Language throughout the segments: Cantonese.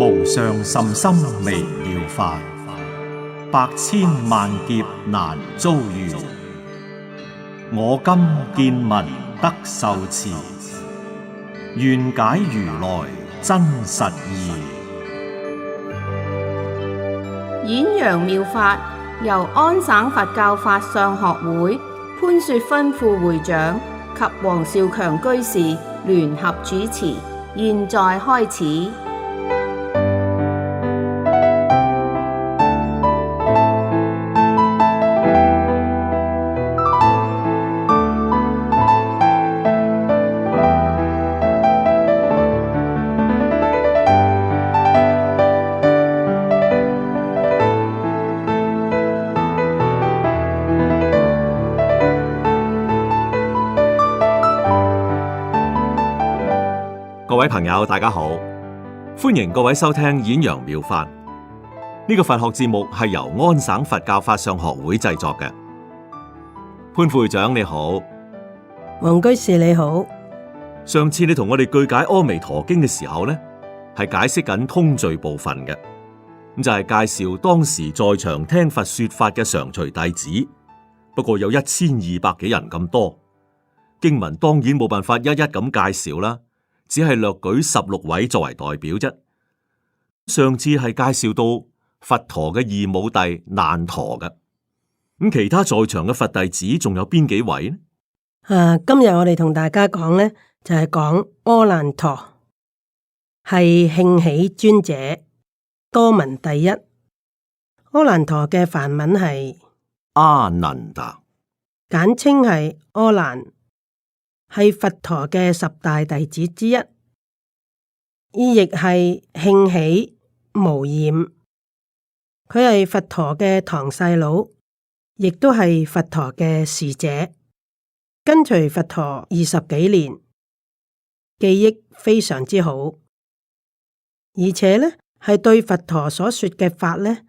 無上甚深微妙法，百千萬劫難遭遇。我今見聞得受持，願解如來真實義。演揚妙法由安省佛教法相學會潘雪芬副會長及黃少強居士聯合主持，現在開始。各位朋友，大家好，歡迎各位收聽演揚妙法。呢個佛學節目係由安省佛教法相學會製作嘅。潘副會長你好，黃居士你好。上次你同我哋句解《阿彌陀經》嘅時候呢，係解釋緊通序部分嘅，咁就係介紹當時在場聽佛說法嘅常隨弟子，不過有1200幾人咁多，經文當然冇辦法一一咁介紹啦。只係略舉16位作為代表啫。上次係介紹到佛陀嘅異母弟難陀嘅，咁其他在場嘅佛弟子仲有邊幾位呢？今日我哋同大家講呢，就係講阿難陀，係慶喜尊者，多聞第一。阿難陀嘅梵文係阿難達，簡稱係阿難。係佛陀嘅10大弟子之一，意譯係慶喜無染。佢係佛陀嘅堂細佬，亦都係佛陀嘅侍者，跟隨佛陀20幾年，記憶非常之好，而且呢係對佛陀所說嘅法呢，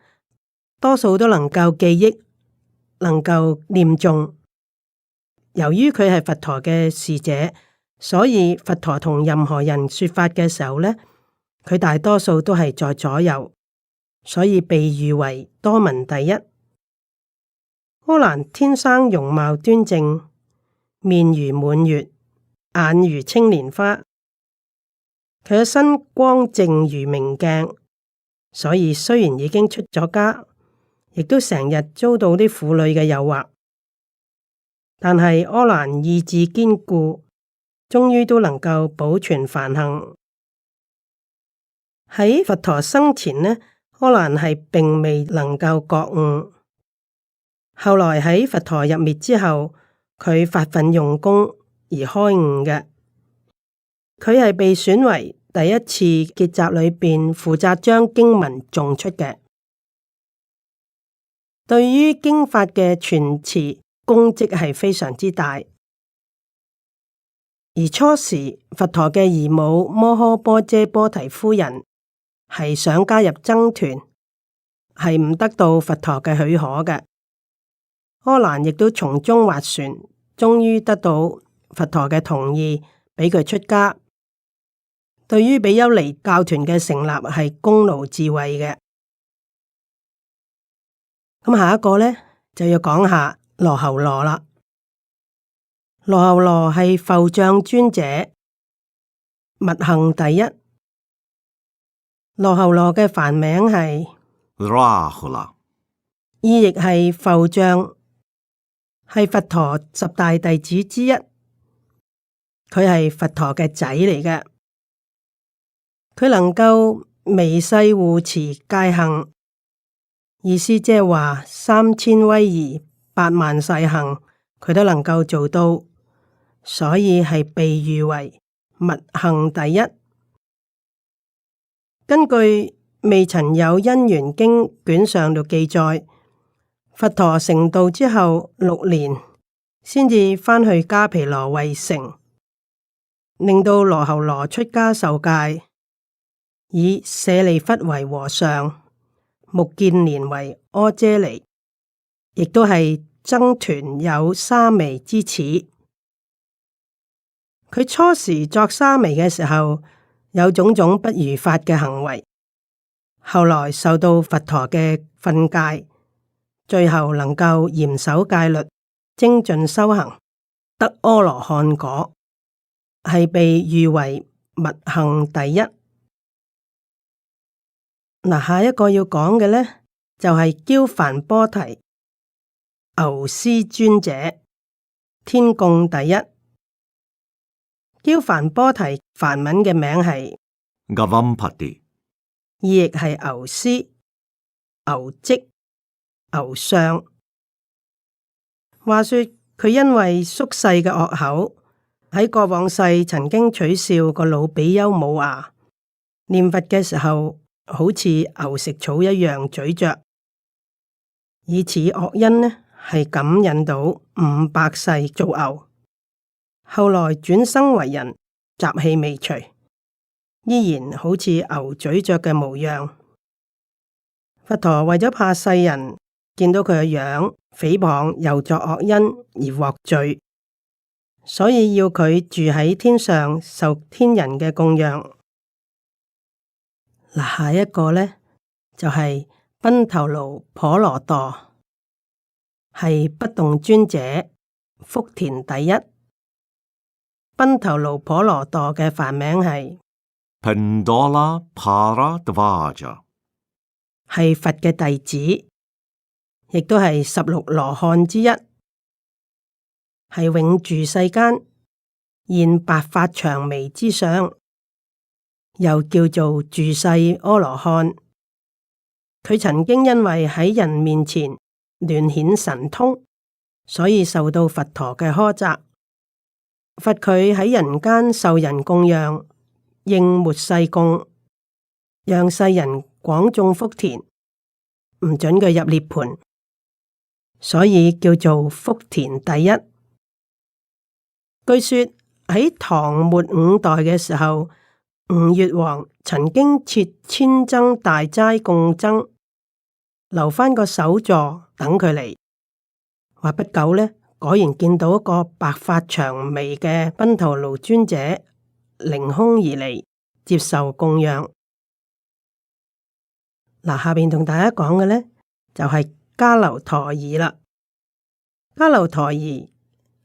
多數都能夠記憶，能夠念誦。由於佢係佛陀嘅侍者，所以佛陀同任何人說法嘅時候呢，佢大多數都係在左右，所以被譽為多聞第一。阿難天生容貌端正，面如滿月，眼如青蓮花，佢嘅身光淨如明鏡，所以雖然已經出咗家，亦都成日遭到啲婦女嘅誘惑。但係阿難意志堅固，終於都能夠保存梵行。喺佛陀生前呢，阿難係並未能夠覺悟。後來喺佛陀入滅之後，佢發奮用功而開悟嘅。佢係被選為第一次結集裏邊負責將經文誦出嘅。對於經法嘅傳持，功績係非常之大，而初時佛陀嘅姨母摩訶波遮波提夫人係想加入僧團，係唔得到佛陀嘅許可嘅。阿難亦都從中斡旋，終於得到佛陀嘅同意，俾佢出家。對於比丘尼教團嘅成立係功勞至偉嘅。咁下一個呢，就要講下羅睺羅啦。羅睺羅係復將尊者，密行第一。羅睺羅嘅梵名係 Rahula， 意譯係復將，係佛陀10大弟子之一。佢係佛陀嘅仔嚟嘅，佢能夠微細護持戒行，意思即係話3000威儀80000細行，佢都能夠做到，所以係被譽為密行第一。根據《未曾有因緣經》卷上度記載，佛陀成道之後6年，先至返去迦毗羅衛城，令到羅睺羅出家受戒，以舍利弗為和尚，目犍連為阿闍梨，亦都係僧團有沙彌之始。佢初時作沙彌嘅時候，有種種不如法嘅行為，後來受到佛陀嘅訓誡，最後能夠嚴守戒律、精進修行，得阿羅漢果，係被譽為密行第一。嗱，下一個要講嘅呢，就係憍梵波提牛師尊者，天供第一。憍梵波提梵文嘅名係 Gavampati，意譯係牛師、牛跡、牛相。話說佢因為宿世嘅惡口，喺過往世曾經取笑個老比丘冇牙，念佛嘅時候好似牛食草一樣咀嚼，以此惡因呢係感引到500世做牛。後來轉生為人，習氣未除，依然好似牛咀嚼嘅模樣。佛陀為咗怕世人見到佢嘅樣，誹謗又作惡因而獲罪，所以要佢住喺天上受天人嘅供養。嗱，下一個呢，就係賓頭盧婆羅多，係不動尊者，福田第一。賓頭盧婆羅多嘅梵名係 Pindola Paradvaja，係佛嘅弟子，亦都係16羅漢之一，係永住世間，現白髮長眉之相，又叫做住世阿羅漢。佢曾經因為喺人面前亂顯神通，所以受到佛陀嘅苛責。罰佢喺人間受人供養，應末世供，讓世人廣種福田，唔准佢入涅槃，所以叫做福田第一。據說喺唐末5代嘅時候，吳越王曾經設千僧大齋供僧，留返個首座等佢嚟。話不久呢，果然見到一個白髮長眉嘅賓頭盧尊者凌空而嚟，接受供養。嗱，下邊同大家講嘅呢，就係迦樓陀夷啦。迦樓陀夷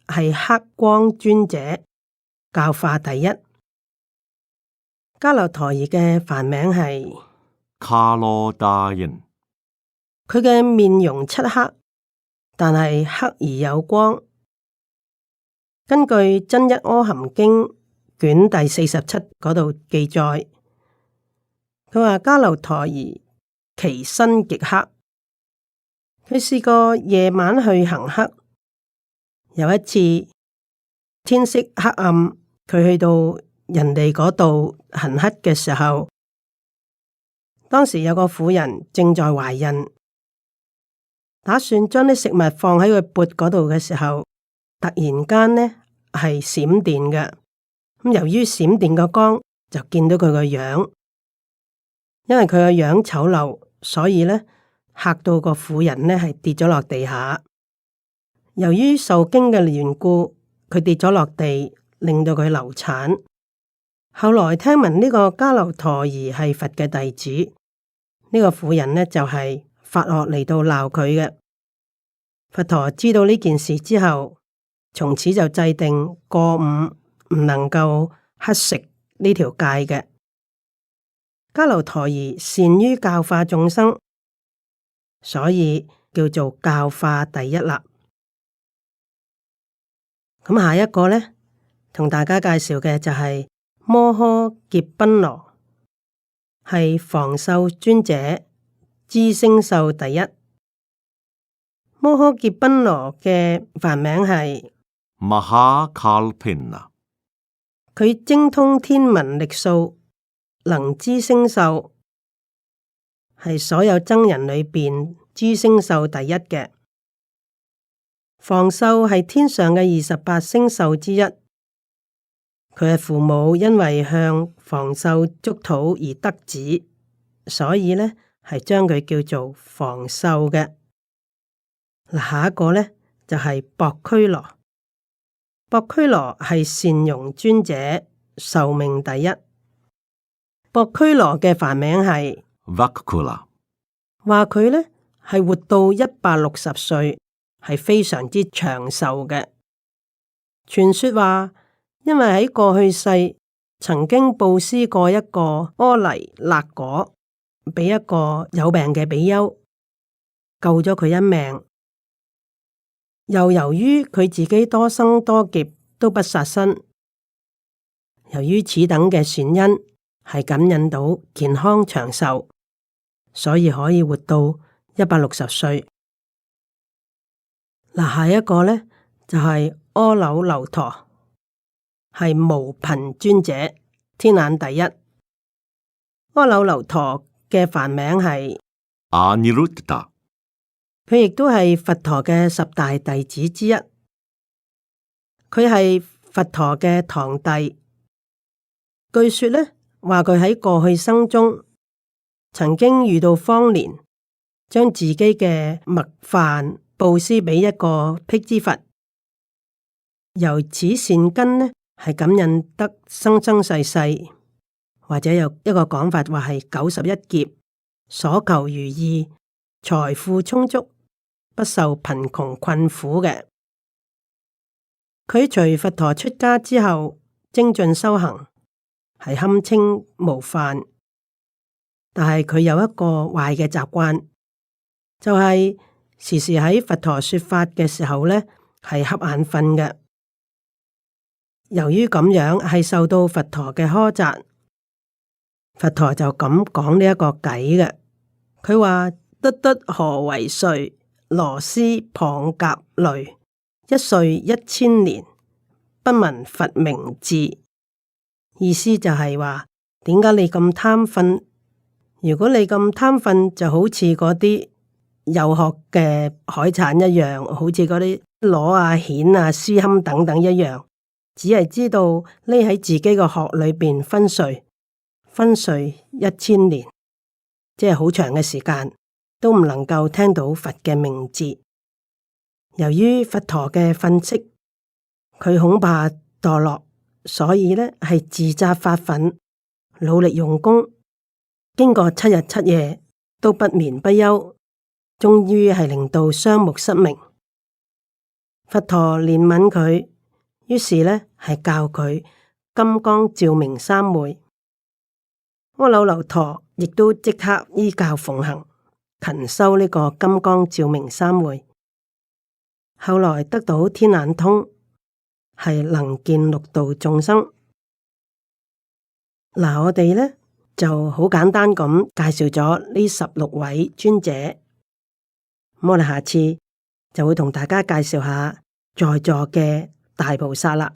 係黑光尊者，教化第一。迦樓陀夷嘅梵名係 Kalodayan，佢嘅面容漆黑，但係黑而有光。根據《真一阿含經》卷第47嗰度記載，佢話迦樓陀夷其身極黑。佢試過夜晚去行乞，有一次天色黑暗，佢去到人哋嗰度行乞嘅時候，當時有個婦人正在懷孕，打算將啲食物放喺佢缽嗰度嘅時候，突然間呢係閃電嘅。咁由於閃電個光，就見到佢個樣，因為佢個樣醜陋，所以呢嚇到個婦人呢係跌咗落地下。由於受驚嘅緣故，佢跌咗落地，令到佢流產。後來聽聞呢個迦樓陀夷係佛嘅弟子，呢個婦人呢就係發惡嚟到鬧佢嘅。佛陀知道呢件事之後，從此就制定過午唔能夠乞食呢條戒嘅。迦樓陀夷善於教化眾生，所以叫做教化第一啦。咁下一個呢，同大家介紹嘅就係摩訶劫賓羅，係房宿尊者，知星宿第一。摩訶劫賓羅嘅梵名係 Mahakalpina，佢精通天文曆數，能知星宿，係所有僧人裏邊知星宿第一嘅。房宿係天上嘅28星宿之一。佢嘅父母因為向房宿祝禱而得子，所以呢係將佢叫做房宿嘅。嗱，下一個呢就係薄拘羅。薄拘羅係善容尊者，壽命第一。薄拘羅嘅梵名係 Vakula 話佢呢係活到160歲，係非常之長壽嘅。傳說話，因為喺過去世曾經布施過一個阿黎勒果，俾一個有病嘅比丘，救咗佢一命。又由於佢自己多生多劫都不殺生，由於此等嘅善因，係感應到健康長壽，所以可以活到160歲。嗱，下一個呢，就係阿耨留陀，係無貧尊者，天眼第一。阿耨留陀嘅梵名係 Aniruddha 佢亦都係佛陀嘅10大弟子之一。佢係佛陀嘅堂弟。據說呢，話佢喺過去生中曾經遇到荒年，將自己嘅麥飯布施俾一個辟支佛，由此善根呢係感應得生生世世，或者有一個講法話係91劫，所求如意，財富充足，不受貧窮困苦嘅。佢隨佛陀出家之後，精進修行，係堪稱模範。但係佢有一個壞嘅習慣，就係時時喺佛陀說法嘅時候呢，係瞌眼瞓嘅。由於咁樣係受到佛陀嘅苛責，佛陀就咁講呢一個偈嘅。佢話：得何為睡？螺螄蚌蛤類，一睡1000年，不聞佛名字。意思就係話，點解你咁貪瞓？如果你咁貪瞓，就好似嗰啲有殼嘅海產一樣，好似嗰啲螺啊、蜆啊、絲堪等等一樣，只係知道匿喺自己個殼裏邊昏睡1000年，即係好長嘅時間，都唔能夠聽到佛嘅名字。由於佛陀嘅訓斥，佢恐怕墮落，所以呢係自責發奮，努力用功，經過7日7夜都不眠不休，終於係令到雙目失明。佛陀憐憫佢，於是呢係教佢金剛照明三昧。阿耨留陀亦都即刻依教奉行，勤修呢個金剛照明三昧。後來得到天眼通，係能見六道眾生。嗱，我哋呢就好簡單咁介紹咗呢16位尊者。咁我哋下次就會同大家介紹下在座嘅大菩薩啦。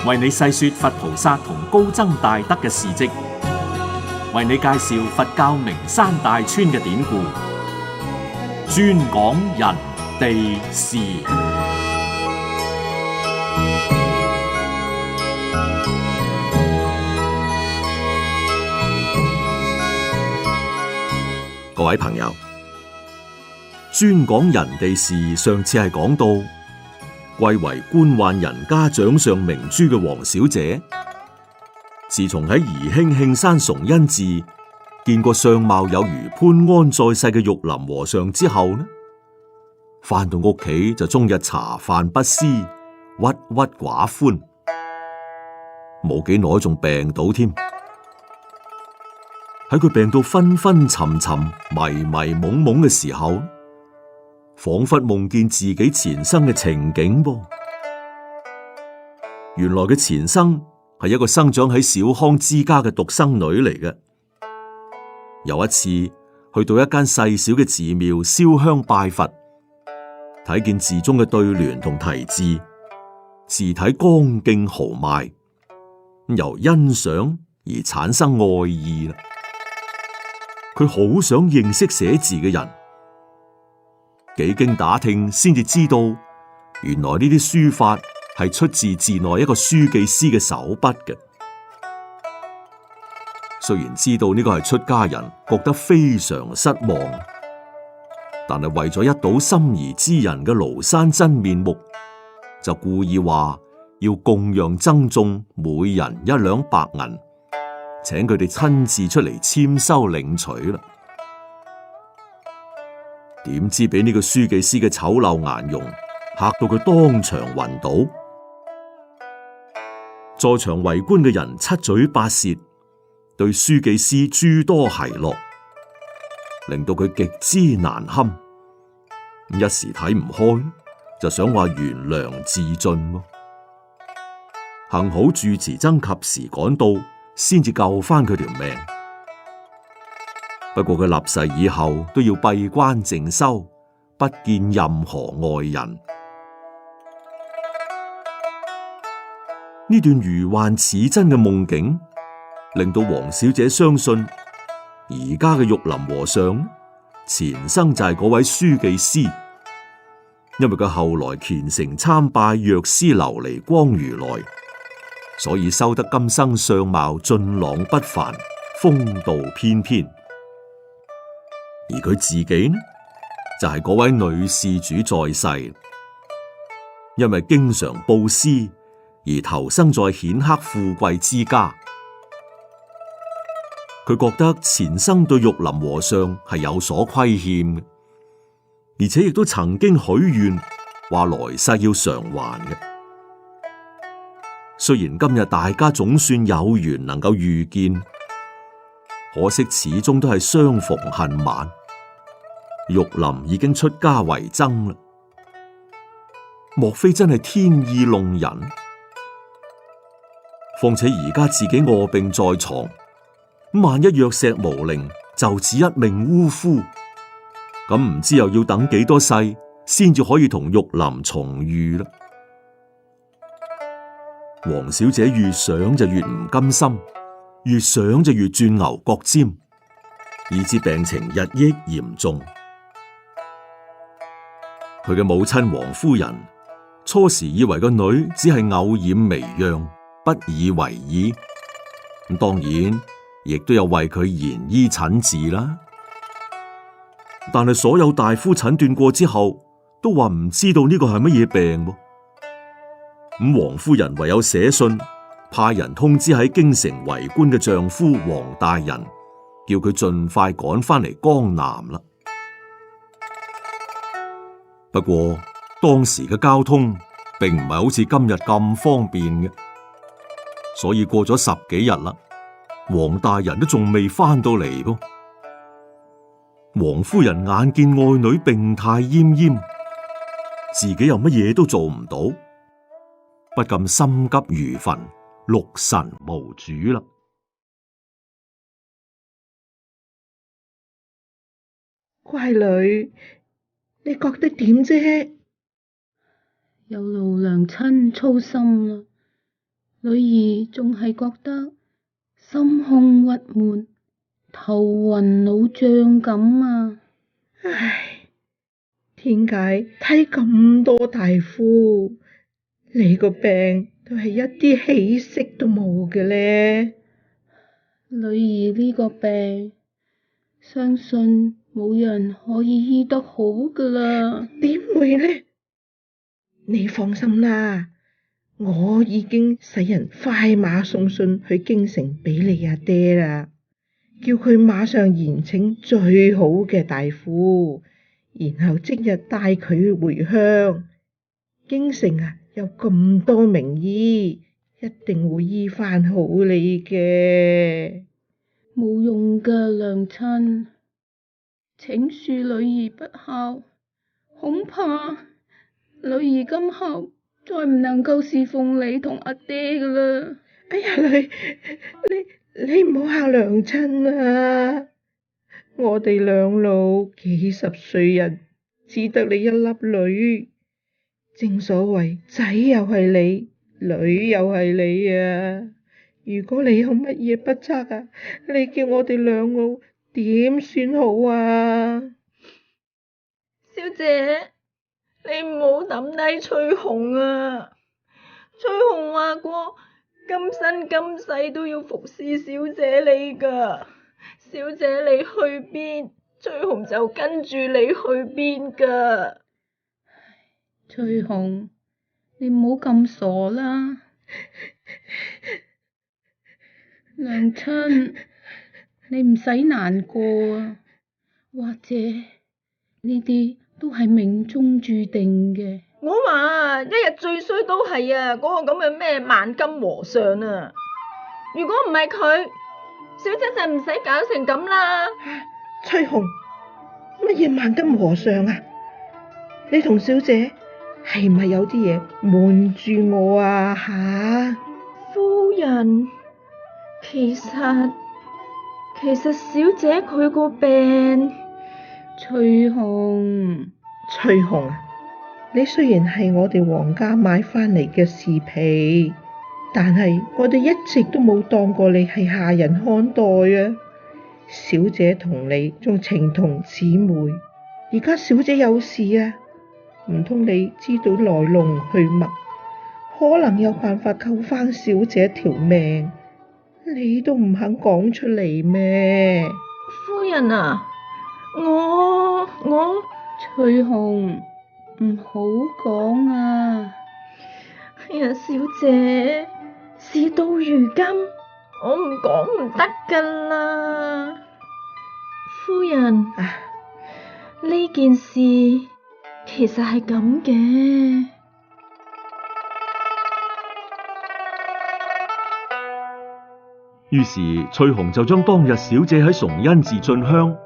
為你細說佛菩薩同高僧大德嘅事跡，為你介紹佛教名山大川嘅典故，專講人地事。各位朋友，專講人地事，上次係講到貴為官宦人家掌上明珠嘅黃小姐，自從喺宜興慶山崇恩寺見過相貌有如潘安在世嘅玉林和尚之後呢，返到屋企就終日茶飯不思，鬱鬱寡歡，冇幾耐仲病倒添。喺佢病到昏昏沉沉、迷迷蒙蒙嘅時候，仿佛夢見自己前生嘅情景噃。原來嘅前生係一個生長喺小康之家嘅獨生女嚟嘅。有一次去到一間細小嘅寺廟燒香拜佛，睇見寺中嘅對聯同題字，字體剛勁豪邁，由欣賞而產生愛意啦。佢好想認識寫字嘅人，幾經打聽先至知道，原來呢啲書法係出自寺內一個書記師嘅手筆嘅。雖然知道呢個係出家人，覺得非常失望，但係為咗一睹心儀之人嘅廬山真面目，就故意話要供養僧眾每人1兩白銀，請佢哋親自出嚟簽收領取啦。點知俾呢個書記師嘅醜陋顏容嚇到佢當場暈倒，在場圍觀嘅人七嘴八舌，對書記師諸多奚落，令到佢極之難堪。一時睇唔開，就想話懸梁自盡。幸好住持僧及時趕到，先至救翻佢條命。不過佢立誓以後都要閉關靜修，不見任何外人。呢段如幻似真嘅夢境，令到黃小姐相信而家嘅玉林和尚前生就係嗰位書記師，因為佢後來虔誠參拜藥師琉璃光如來，所以修得今生相貌俊朗不凡，風度翩翩。而佢自己呢，就係嗰位女施主在世，因為經常布施而投生在顯赫富貴之家。佢覺得前生對玉林和尚係有所虧欠嘅，而且亦都曾經許願話來世要償還嘅。雖然今日大家總算有緣能夠遇見，可惜始終都係相逢恨晚。玉林已經出家為僧啦，莫非真係天意弄人？況且而家自己臥病在床，萬一藥石無靈，就此一命嗚呼，咁唔知又要等幾多世先至可以同玉林重遇啦。黃小姐越想就越唔甘心，越想就越鑽牛角尖，以致病情日益嚴重。佢嘅母親黃夫人初時以為個女只係偶染微恙，不以為意。咁當然亦都有為佢延醫診治啦。但係所有大夫診斷過之後，都話唔知道呢個係乜嘢病。咁黃夫人唯有寫信派人通知喺京城為官嘅丈夫黃大人，叫佢盡快趕翻嚟江南啦。不過當時嘅交通並唔係好似今日咁方便嘅，所以過咗10幾日啦，黃大人都仲未翻到嚟噃。黃夫人眼見愛女病態奄奄，自己又乜嘢都做唔到，不禁心急如焚，六神無主啦。乖女，你覺得點啫？有勞娘親操心啦，女兒仲係覺得心胸鬱悶，頭暈腦脹咁啊！唉，點解睇咁多大夫，你個病都係一啲起色都冇嘅咧？女兒呢個病，相信冇人可以醫得好噶啦。點會呢？你放心啦，我已經使人快馬送信去京城俾你阿爹啦，叫佢馬上延請最好嘅大夫，然後即日帶佢回鄉。京城啊，有咁多名醫，一定會醫翻好你嘅。冇用噶，娘親，請恕女兒不孝，恐怕女兒今後再唔能夠侍奉你同阿爹噶啦。哎呀，你唔好嚇娘親啊！我哋兩老幾十歲人，只得你一粒女，正所謂仔又係你，女又係你啊！如果你有乜嘢不測啊，你叫我哋兩老點算好啊？小姐，你唔好抌低翠紅啊！翠紅話過，今生今世都要服侍小姐你噶。小姐你去邊，翠紅就跟住你去邊噶。翠紅，你唔好咁傻啦。娘親，你唔使難過啊，或者呢啲都係命中注定嘅。我話一日最衰都係啊，嗰個咁嘅咩萬金和尚啊！如果唔係佢，小姐就唔使搞成咁啦。翠紅，乜嘢萬金和尚啊？你同小姐係咪有啲嘢瞞住我啊？夫人，其實小姐佢個病。翠紅，翠紅啊，你雖然係我哋皇家買返嚟嘅侍婢，但係我哋一直都冇當過你係下人看待啊。小姐同你仲情同姊妹，而家小姐有事啊，唔通你知道來龍去脈，可能有辦法救返小姐條命，你都唔肯講出嚟咩？夫人啊，我翠紅，唔好講啊！哎呀，小姐，事到如今，我唔講唔得噶啦。夫人，呢件事其實係咁嘅。於是翠紅就將當日小姐喺崇恩寺進香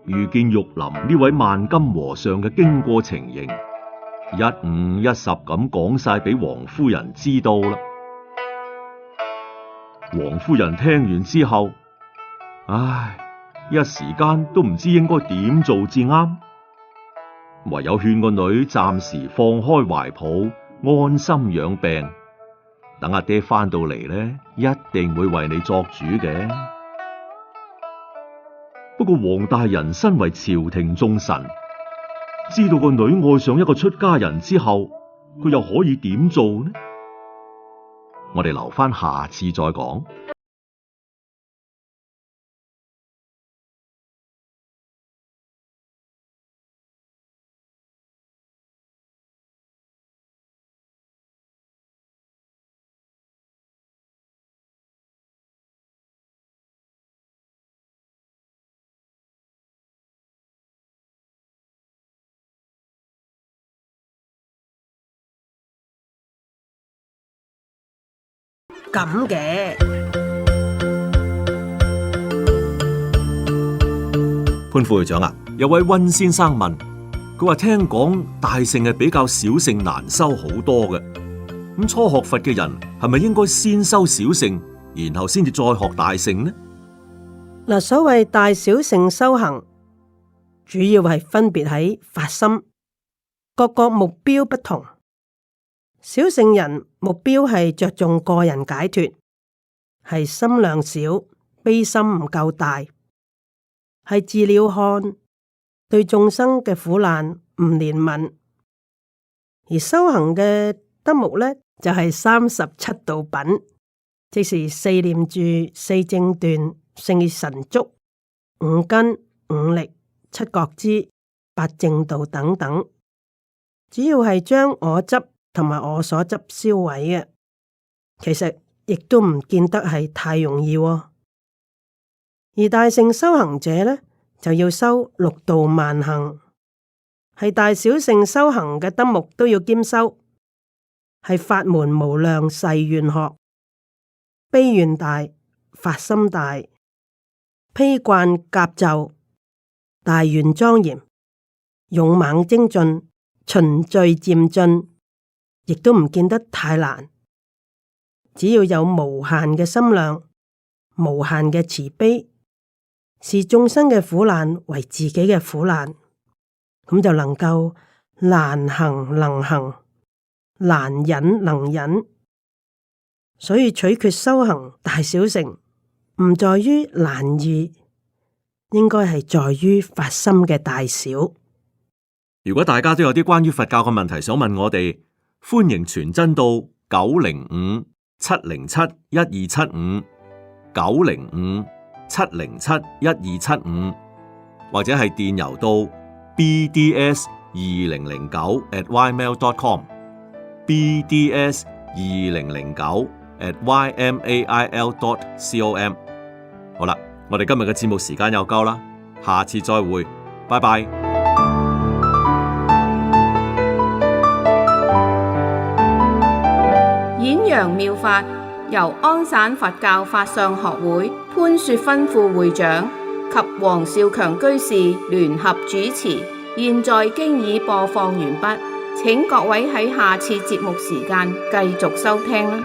遇見玉林呢位萬金和尚嘅經過情形，一五一十咁講晒俾王夫人知道啦。王夫人聽完之後，唉，一時間都唔知應該點做至啱，唯有勸個女暫時放開懷抱，安心養病。等阿爹翻到嚟呢，一定會為你作主嘅。不過黃大人身為朝廷重臣，知道個女愛上一個出家人之後，佢又可以點做呢？我哋留翻下次再講。咁嘅潘副會長啊，有位溫先生問，佢話聽講大乘係比較小乘難修好多嘅，咁初學佛嘅人係咪應該先修小乘，然後先至再學大乘呢？嗱，所謂大小乘修行，主要係分別喺發心，各個目標不同。小乘人目標係着重個人解脫，係心量小，悲心唔夠大，係自了漢，對眾生嘅苦難唔憐憫。而修行嘅德目呢，就係37道品，即是四念住、四正斷、四神足、五根、五力、七覺支、八正道等等，主要係將我執同埋我所執銷毀嘅，其實亦都唔見得係太容易喎。而大乘修行者呢，就要修六度萬行，係大小乘修行嘅德目都要兼修，係法門無量誓願學，悲願大，發心大，披冠甲冑，大願莊嚴，勇猛精進，循序漸進。亦都唔見得太難，只要有無限嘅心量，無限嘅慈悲，視眾生嘅苦難為自己嘅苦難，咁就能夠難行能行，難忍能忍。所以取決修行大小乘，唔在於難易，應該係在於發心嘅大小。如果大家都有啲關於佛教嘅問題想問我哋，歡迎傳真到905-707-1275，905-707-1275，或者係電郵到 bds2009@ymail.com，bds2009@ymail.com。好啦，我哋今日嘅節目時間又夠啦，下次再會，拜拜。演揚妙法由安省佛教法相學會潘雪芬副會長及黃少強居士聯合主持，現在經已播放完畢，請各位喺下次節目時間繼續收聽啦。